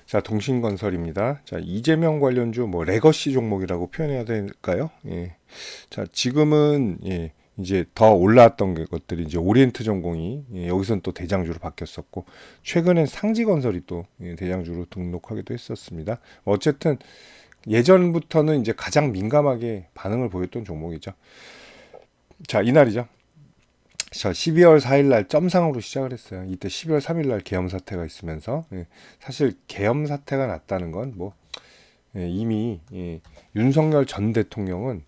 자, 동신건설입니다. 자, 이재명 관련주 뭐 레거시 종목이라고 표현해야 될까요? 예. 자, 지금은 이제 더 올라왔던 것들이 이제 오리엔트 전공이 여기선 또 대장주로 바뀌었었고, 최근엔 상지건설이 또 대장주로 등록하기도 했었습니다. 어쨌든 예전부터는 이제 가장 민감하게 반응을 보였던 종목이죠. 자, 이날이죠. 자, 12월 4일 날 점상으로 시작을 했어요. 이때 12월 3일 날 계엄 사태가 있으면서 사실 계엄 사태가 났다는 건 뭐 이미 윤석열 전 대통령은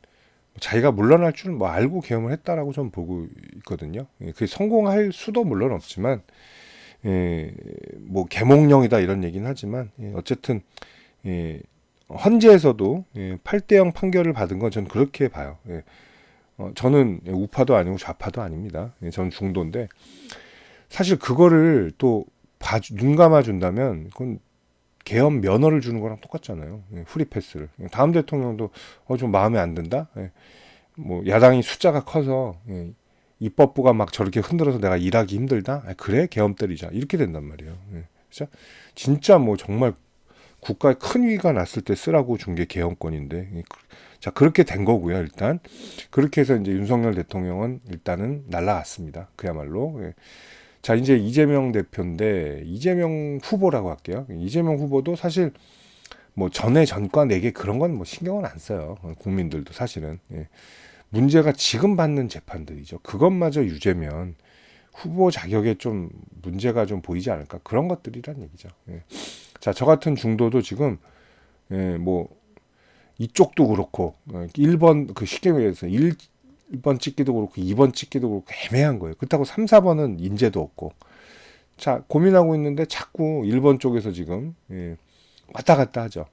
자기가 물러날 줄 뭐 알고 계엄을 했다라고 좀 보고 있거든요. 그게 성공할 수도 물론 없지만 뭐 계몽령이다 이런 얘기는 하지만 어쨌든 헌재에서도 8대 0 판결을 받은 건 전 그렇게 봐요. 저는 우파도 아니고 좌파도 아닙니다. 저는 중도인데 사실 그거를 또 눈 감아 준다면 그건 계엄 면허를 주는 거랑 똑같잖아요. 프리패스를. 다음 대통령도 좀 마음에 안 든다. 뭐 야당이 숫자가 커서 입법부가 막 저렇게 흔들어서 내가 일하기 힘들다. 그래 계엄 때리자 이렇게 된단 말이에요. 그죠? 진짜 뭐 정말 국가에 큰 위기가 났을 때 쓰라고 준 게 계엄권인데 자 그렇게 된 거고요. 일단 그렇게 해서 이제 윤석열 대통령은 일단은 날라갔습니다. 그야말로. 자 이제 이재명 대표인데 이재명 후보라고 할게요. 이재명 후보도 사실 뭐 전에 전과 내게 그런 건 뭐 신경은 안 써요. 국민들도 사실은 문제가 지금 받는 재판들이죠. 그것마저 유죄면 후보 자격에 좀 문제가 좀 보이지 않을까 그런 것들이란 얘기죠. 자, 저 같은 중도도 지금 뭐 이쪽도 그렇고 1번 그 쉽게 얘기해서 1번 찍기도 그렇고 2번 찍기도 그렇고 애매한 거예요. 그렇다고 3, 4번은 인재도 없고 자 고민하고 있는데 자꾸 1번 쪽에서 지금 왔다 갔다 하죠.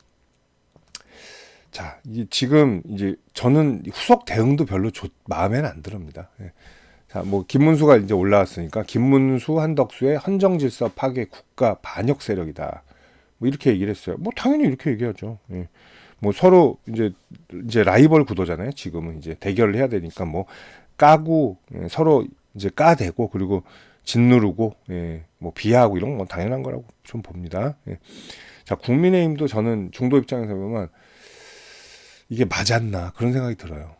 자 지금 이제 저는 후속 대응도 별로 마음에는 안 듭니다. 자, 뭐 김문수가 이제 올라왔으니까 김문수 한덕수의 헌정질서 파괴 국가 반역 세력이다. 뭐 이렇게 얘기를 했어요. 뭐 당연히 이렇게 얘기하죠. 뭐 서로 이제 라이벌 구도잖아요. 지금은 이제 대결을 해야 되니까 뭐 까고 서로 이제 까대고 그리고 짓누르고 뭐 비하하고 이런 건 당연한 거라고 좀 봅니다. 자, 국민의힘도 저는 중도 입장에서 보면 이게 맞았나 그런 생각이 들어요.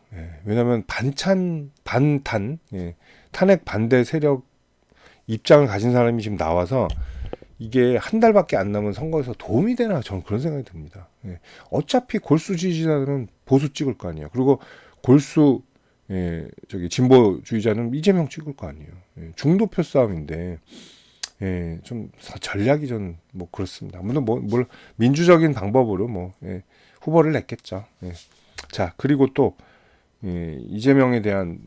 왜냐하면 반탄 탄핵 반대 세력 입장을 가진 사람이 지금 나와서 이게 한 달밖에 안 남은 선거에서 도움이 되나 저는 그런 생각이 듭니다. 어차피 골수 지지자들은 보수 찍을 거 아니에요. 그리고 골수 저기 진보주의자는 이재명 찍을 거 아니에요. 중도표 싸움인데 좀 전략이 전 뭐 그렇습니다. 물론 뭘 민주적인 방법으로 뭐 후보를 냈겠죠. 자 그리고 또 이재명에 대한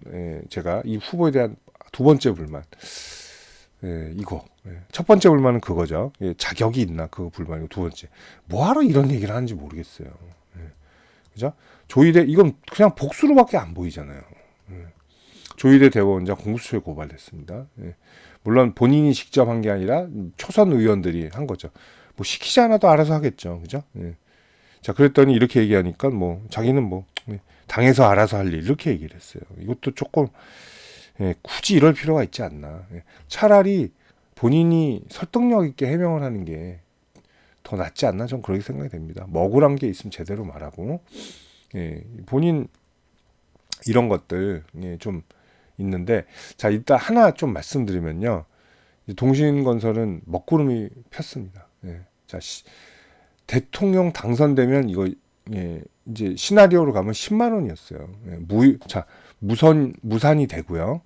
제가 이 후보에 대한 두 번째 불만. 이거 첫 번째 불만은 그거죠. 자격이 있나 그거 불만이고 두 번째 뭐하러 이런 얘기를 하는지 모르겠어요. 그죠? 조희대 이건 그냥 복수로밖에 안 보이잖아요. 조희대 대법원장 공수처에 고발됐습니다. 물론 본인이 직접 한 게 아니라 초선 의원들이 한 거죠. 뭐 시키지 않아도 알아서 하겠죠. 그죠? 자 그랬더니 이렇게 얘기하니까 뭐 자기는 뭐 당에서 알아서 할 일 이렇게 얘기를 했어요. 이것도 조금 굳이 이럴 필요가 있지 않나. 차라리 본인이 설득력 있게 해명을 하는 게 더 낫지 않나 좀 그렇게 생각이 됩니다. 뭐 억울한 게 있으면 제대로 말하고 본인 이런 것들 좀 있는데 자 일단 하나 좀 말씀드리면요. 동신건설은 먹구름이 폈습니다. 자 대통령 당선되면 이거 이제 시나리오로 가면 10만 원이었어요. 무산이 되고요.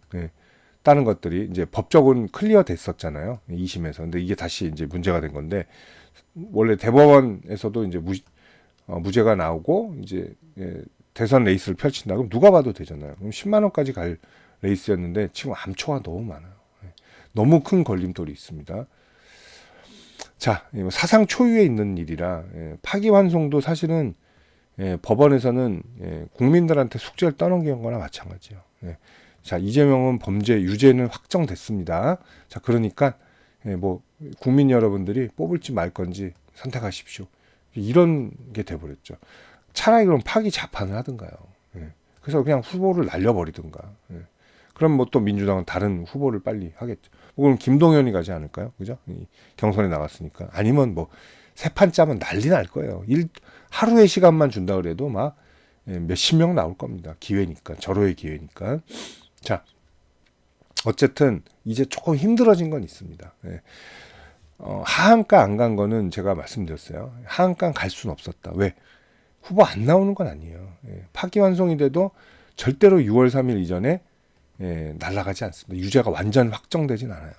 다른 것들이 이제 법적으로는 클리어 됐었잖아요. 2심에서. 근데 이게 다시 이제 문제가 된 건데 원래 대법원에서도 이제 무죄가 나오고 이제 대선 레이스를 펼친다. 그럼 누가 봐도 되잖아요. 그럼 10만 원까지 갈 레이스였는데 지금 암초가 너무 많아요. 너무 큰 걸림돌이 있습니다. 자, 사상 초유에 있는 일이라 파기환송도 사실은 법원에서는 국민들한테 숙제를 떠넘긴 거나 마찬가지예요. 자, 이재명은 범죄 유죄는 확정됐습니다. 자, 그러니까 뭐 국민 여러분들이 뽑을지 말 건지 선택하십시오. 이런 게 돼버렸죠. 차라리 그럼 파기 자판을 하든가요. 그래서 그냥 후보를 날려버리든가. 그럼 뭐 또 민주당은 다른 후보를 빨리 하겠죠. 그럼 김동연이 가지 않을까요? 그죠? 경선에 나갔으니까. 아니면 뭐 세 판 짜면 난리 날 거예요. 하루의 시간만 준다 그래도 막 몇십 명 나올 겁니다. 기회니까, 절호의 기회니까. 자, 어쨌든 이제 조금 힘들어진 건 있습니다. 하한가 안 간 거는 제가 말씀드렸어요. 하한가 갈 수는 없었다. 왜? 후보 안 나오는 건 아니에요. 파기환송이 돼도 절대로 6월 3일 이전에 날아가지 않습니다. 유죄가 완전 확정되진 않아요.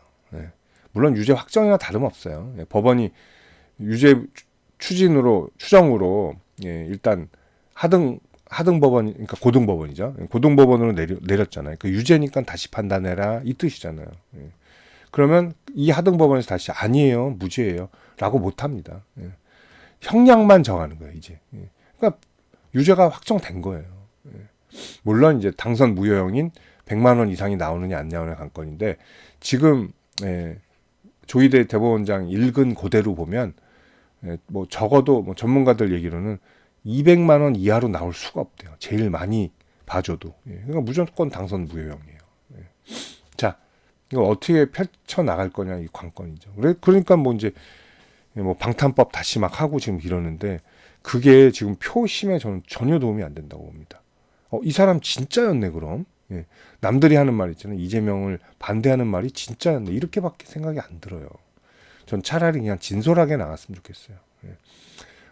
물론 유죄 확정이나 다름없어요. 법원이 유죄 추정으로 일단 하등 법원, 그러니까 고등 법원이죠. 고등 법원으로 내렸잖아요. 그 유죄니까 다시 판단해라 이 뜻이잖아요. 그러면 이 하등 법원에서 다시 아니에요, 무죄예요라고 못합니다. 형량만 정하는 거예요, 이제. 그러니까 유죄가 확정된 거예요. 물론 이제 당선 무효형인 100만 원 이상이 나오느냐 안 나오느냐 관건인데 지금 조희대 대법원장 읽은 그대로 보면 뭐 적어도 뭐 전문가들 얘기로는 200만 원 이하로 나올 수가 없대요. 제일 많이 봐줘도. 그러니까 무조건 당선 무효형이에요. 자, 이거 어떻게 펼쳐 나갈 거냐 이 관건이죠. 그러니까 뭐 이제 뭐 방탄법 다시 막 하고 지금 이러는데 그게 지금 표심에 저는 전혀 도움이 안 된다고 봅니다. 이 사람 진짜였네 그럼. 남들이 하는 말 있잖아요. 이재명을 반대하는 말이 진짜였네. 이렇게밖에 생각이 안 들어요. 전 차라리 그냥 진솔하게 나갔으면 좋겠어요.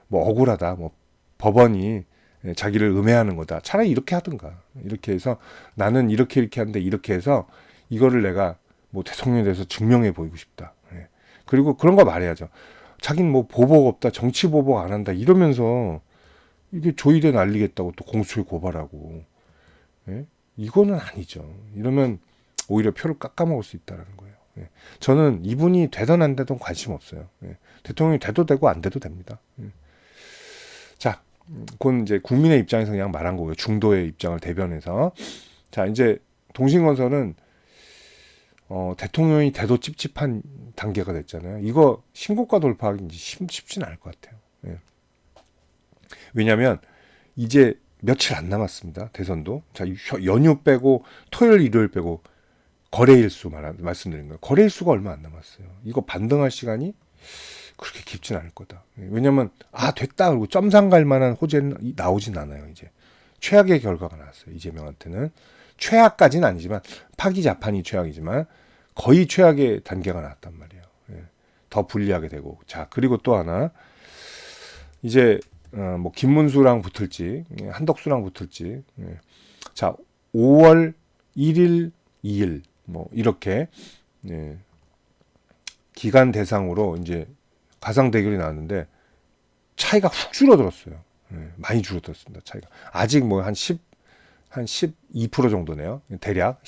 뭐 억울하다. 뭐 법원이 자기를 음해하는 거다. 차라리 이렇게 하든가. 이렇게 해서 나는 이렇게 하는데 이렇게 해서 이거를 내가 뭐 대통령에 대해서 증명해 보이고 싶다. 그리고 그런 거 말해야죠. 자기는 뭐 보복 없다. 정치 보복 안 한다. 이러면서 이게 조의대 날리겠다고 또 공수처에 고발하고. 이거는 아니죠. 이러면 오히려 표를 깎아먹을 수 있다는 거예요. 저는 이분이 되든 안 되든 관심 없어요. 대통령이 돼도 되고 안 돼도 됩니다. 자, 그건 이제 국민의 입장에서 그냥 말한 거고요. 중도의 입장을 대변해서. 자, 이제 동신건설은 대통령이 돼도 찝찝한 단계가 됐잖아요. 이거 신고가 돌파하기 이제 쉽지는 않을 것 같아요. 왜냐하면 이제 며칠 안 남았습니다. 대선도. 자, 연휴 빼고 토요일, 일요일 빼고 거래일 수 말씀드린 거예요. 거래일 수가 얼마 안 남았어요. 이거 반등할 시간이 그렇게 깊진 않을 거다. 왜냐면 됐다 그리고 점상 갈 만한 호재는 나오진 않아요. 이제 최악의 결과가 나왔어요. 이재명한테는 최악까지는 아니지만 파기자판이 최악이지만 거의 최악의 단계가 나왔단 말이에요. 더 불리하게 되고. 자, 그리고 또 하나 이제 뭐 김문수랑 붙을지 한덕수랑 붙을지. 자, 5월 1일, 2일 뭐 이렇게 기간 대상으로 이제 가상 대결이 나왔는데 차이가 훅 줄어들었어요. 많이 줄어들었습니다. 차이가 아직 뭐 한 12% 정도네요. 대략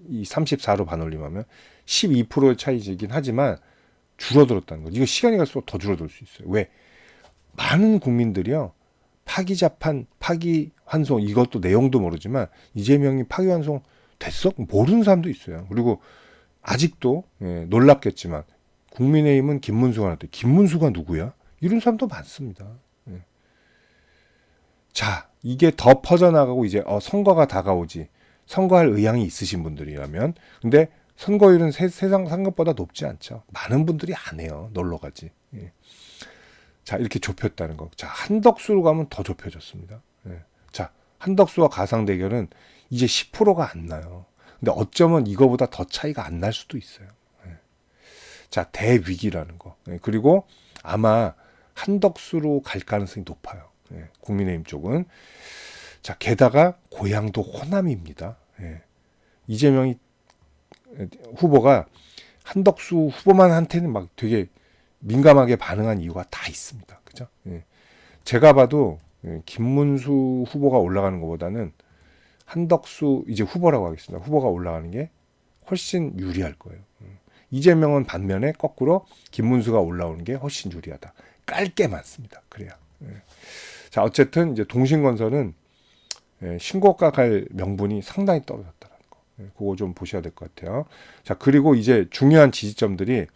이 34로 반올림하면 12%의 차이이긴 하지만 줄어들었다는 거죠. 이거 시간이 갈수록 더 줄어들 수 있어요. 왜? 많은 국민들이요. 파기자판, 파기환송 이것도 내용도 모르지만 이재명이 파기환송 됐어? 모르는 사람도 있어요. 그리고 아직도 놀랍겠지만 국민의힘은 김문수가 나왔대. 김문수가 누구야? 이런 사람도 많습니다. 자, 이게 더 퍼져나가고 이제 선거가 다가오지. 선거할 의향이 있으신 분들이라면. 근데 선거율은 세상 상급보다 높지 않죠. 많은 분들이 안 해요. 놀러 가지. 자, 이렇게 좁혔다는 거. 자, 한덕수로 가면 더 좁혀졌습니다. 자, 한덕수와 가상 대결은 이제 10%가 안 나요. 근데 어쩌면 이거보다 더 차이가 안 날 수도 있어요. 자, 대위기라는 거. 그리고 아마 한덕수로 갈 가능성이 높아요. 국민의힘 쪽은. 자, 게다가 고향도 호남입니다. 이재명이 후보가 한덕수 후보만 한테는 막 되게 민감하게 반응한 이유가 다 있습니다. 그죠? 제가 봐도 김문수 후보가 올라가는 것보다는 한덕수 이제 후보라고 하겠습니다. 후보가 올라가는 게 훨씬 유리할 거예요. 이재명은 반면에 거꾸로 김문수가 올라오는 게 훨씬 유리하다. 깔게 많습니다. 그래야. 자, 어쨌든 이제 동신건설은 신고가 갈 명분이 상당히 떨어졌다는 거. 그거 좀 보셔야 될 것 같아요. 자, 그리고 이제 중요한 지지점들이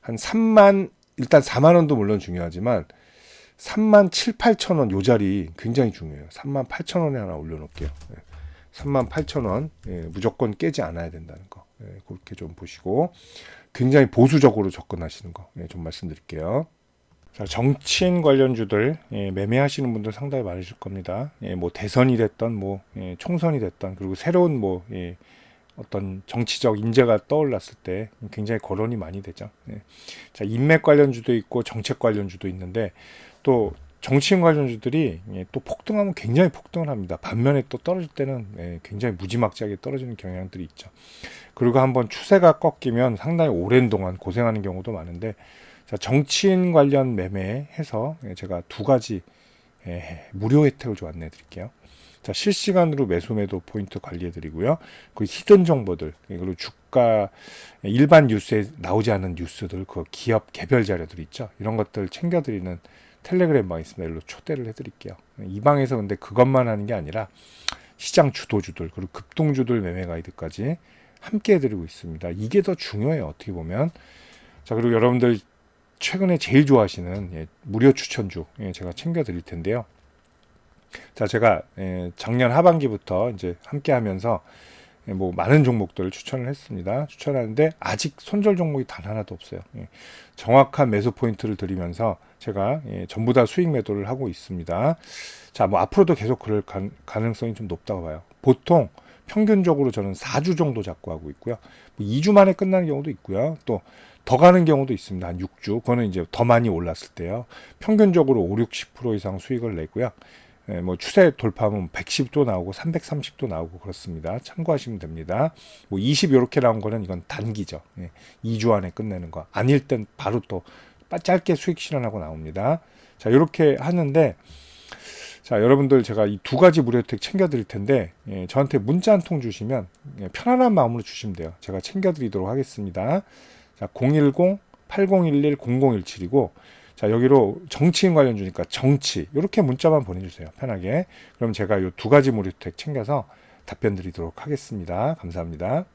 한 3만, 일단 4만 원도 물론 중요하지만 3만 7, 8천 원 요 자리 굉장히 중요해요. 3만 8천 원에 하나 올려놓을게요. 3만 8천 원 무조건 깨지 않아야 된다는 거. 그렇게 좀 보시고 굉장히 보수적으로 접근하시는 거 좀 말씀드릴게요. 자, 정치인 관련주들 매매하시는 분들 상당히 많으실 겁니다. 뭐 대선이 됐던 뭐 총선이 됐던 그리고 새로운 뭐 어떤 정치적 인재가 떠올랐을 때 굉장히 거론이 많이 되죠. 자, 인맥 관련주도 있고 정책 관련주도 있는데 또 정치인 관련주들이 또 폭등하면 굉장히 폭등을 합니다. 반면에 또 떨어질 때는 굉장히 무지막지하게 떨어지는 경향들이 있죠. 그리고 한번 추세가 꺾이면 상당히 오랜 동안 고생하는 경우도 많은데, 자, 정치인 관련 매매해서 제가 두 가지 무료 혜택을 좀 안내해 드릴게요. 자, 실시간으로 매수 매도 포인트 관리해 드리고요. 그 히든 정보들, 그리고 주가 일반 뉴스에 나오지 않은 뉴스들, 그 기업 개별 자료들 있죠. 이런 것들 챙겨 드리는 텔레그램 방이 있습니다. 일로 초대를 해 드릴게요. 이 방에서 근데 그것만 하는 게 아니라 시장 주도주들, 그리고 급등주들 매매 가이드까지 함께 해드리고 있습니다. 이게 더 중요해요. 어떻게 보면. 자, 그리고 여러분들 최근에 제일 좋아하시는 무료 추천주 제가 챙겨 드릴 텐데요. 자, 제가 작년 하반기부터 이제 함께 하면서 뭐 많은 종목들을 추천을 했습니다. 추천하는데 아직 손절 종목이 단 하나도 없어요. 정확한 매수 포인트를 드리면서 제가 전부 다 수익 매도를 하고 있습니다. 자, 뭐 앞으로도 계속 그럴 가능성이 좀 높다고 봐요. 보통 평균적으로 저는 4주 정도 잡고 하고 있고요. 뭐 2주 만에 끝나는 경우도 있고요. 또 더 가는 경우도 있습니다. 한 6주. 그거는 이제 더 많이 올랐을 때요. 평균적으로 5, 60% 이상 수익을 내고요. 뭐 추세 돌파하면 110도 나오고 330도 나오고 그렇습니다. 참고하시면 됩니다. 뭐 20 이렇게 나온 거는 이건 단기죠. 2주 안에 끝내는 거. 아닐 땐 바로 또 짧게 수익 실현하고 나옵니다. 자, 이렇게 하는데, 자, 여러분들 제가 이 두 가지 무료 혜택 챙겨 드릴 텐데 저한테 문자 한 통 주시면 편안한 마음으로 주시면 돼요. 제가 챙겨 드리도록 하겠습니다. 자, 010-8011-0017이고, 자, 여기로 정치인 관련주니까 정치 이렇게 문자만 보내주세요. 편하게. 그럼 제가 이 두 가지 무료 혜택 챙겨서 답변 드리도록 하겠습니다. 감사합니다.